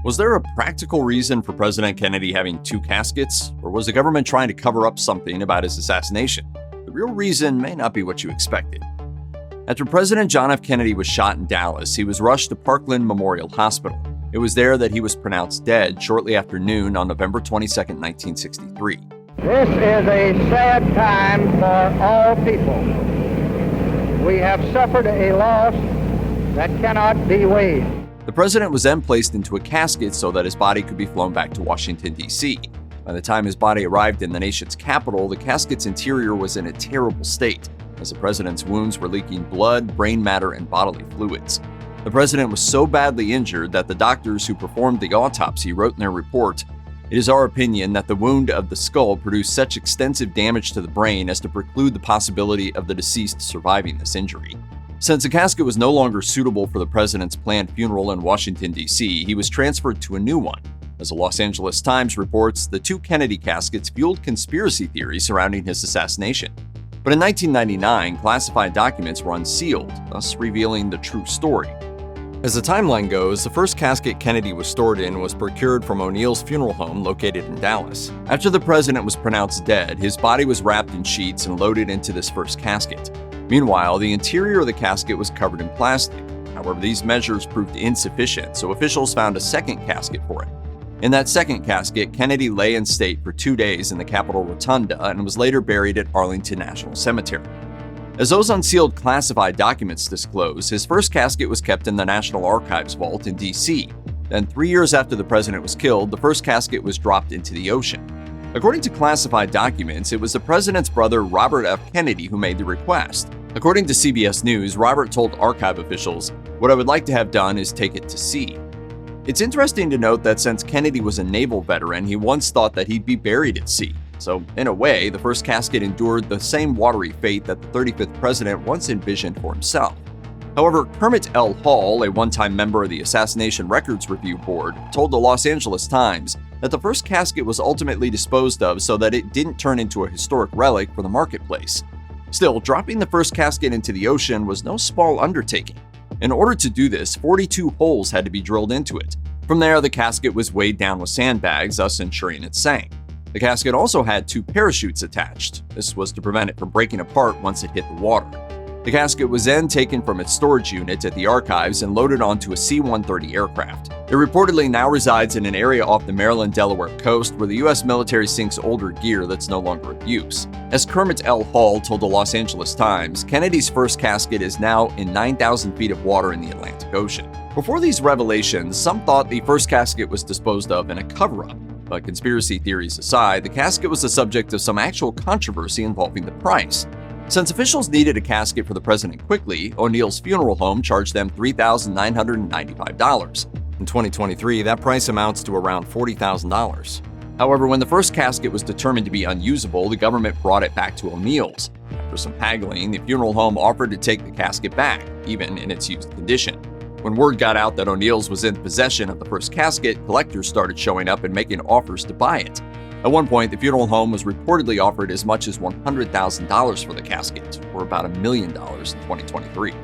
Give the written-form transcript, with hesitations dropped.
Was there a practical reason for President Kennedy having two caskets, or was the government trying to cover up something about his assassination? The real reason may not be what you expected. After President John F. Kennedy was shot in Dallas, he was rushed to Parkland Memorial Hospital. It was there that he was pronounced dead shortly after noon on November 22, 1963. This is a sad time for all people. We have suffered a loss that cannot be weighed. The president was then placed into a casket so that his body could be flown back to Washington, D.C. By the time his body arrived in the nation's capital, the casket's interior was in a terrible state, as the president's wounds were leaking blood, brain matter, and bodily fluids. The president was so badly injured that the doctors who performed the autopsy wrote in their report, "It is our opinion that the wound of the skull produced such extensive damage to the brain as to preclude the possibility of the deceased surviving this injury." Since the casket was no longer suitable for the president's planned funeral in Washington, D.C., he was transferred to a new one. As the Los Angeles Times reports, the two Kennedy caskets fueled conspiracy theories surrounding his assassination. But in 1999, classified documents were unsealed, thus revealing the true story. As the timeline goes, the first casket Kennedy was stored in was procured from O'Neill's funeral home located in Dallas. After the president was pronounced dead, his body was wrapped in sheets and loaded into this first casket. Meanwhile, the interior of the casket was covered in plastic. However, these measures proved insufficient, so officials found a second casket for it. In that second casket, Kennedy lay in state for 2 days in the Capitol Rotunda and was later buried at Arlington National Cemetery. As those unsealed classified documents disclose, his first casket was kept in the National Archives vault in D.C. Then 3 years after the president was killed, the first casket was dropped into the ocean. According to classified documents, it was the president's brother Robert F. Kennedy who made the request. According to CBS News, Robert told archive officials, "What I would like to have done is take it to sea." It's interesting to note that since Kennedy was a naval veteran, he once thought that he'd be buried at sea. So, in a way, the first casket endured the same watery fate that the 35th president once envisioned for himself. However, Kermit L. Hall, a one-time member of the Assassination Records Review Board, told the Los Angeles Times that the first casket was ultimately disposed of so that it didn't turn into a historic relic for the marketplace. Still, dropping the first casket into the ocean was no small undertaking. In order to do this, 42 holes had to be drilled into it. From there, the casket was weighed down with sandbags, thus ensuring it sank. The casket also had 2 parachutes attached. This was to prevent it from breaking apart once it hit the water. The casket was then taken from its storage unit at the archives and loaded onto a C-130 aircraft. It reportedly now resides in an area off the Maryland-Delaware coast where the U.S. military sinks older gear that's no longer in use. As Kermit L. Hall told the Los Angeles Times, Kennedy's first casket is now in 9,000 feet of water in the Atlantic Ocean. Before these revelations, some thought the first casket was disposed of in a cover-up. But conspiracy theories aside, the casket was the subject of some actual controversy involving the price. Since officials needed a casket for the president quickly, O'Neill's funeral home charged them $3,995. In 2023, that price amounts to around $40,000. However, when the first casket was determined to be unusable, the government brought it back to O'Neill's. After some haggling, the funeral home offered to take the casket back, even in its used condition. When word got out that O'Neill's was in possession of the first casket, collectors started showing up and making offers to buy it. At one point, the funeral home was reportedly offered as much as $100,000 for the casket, or about $1 million in 2023.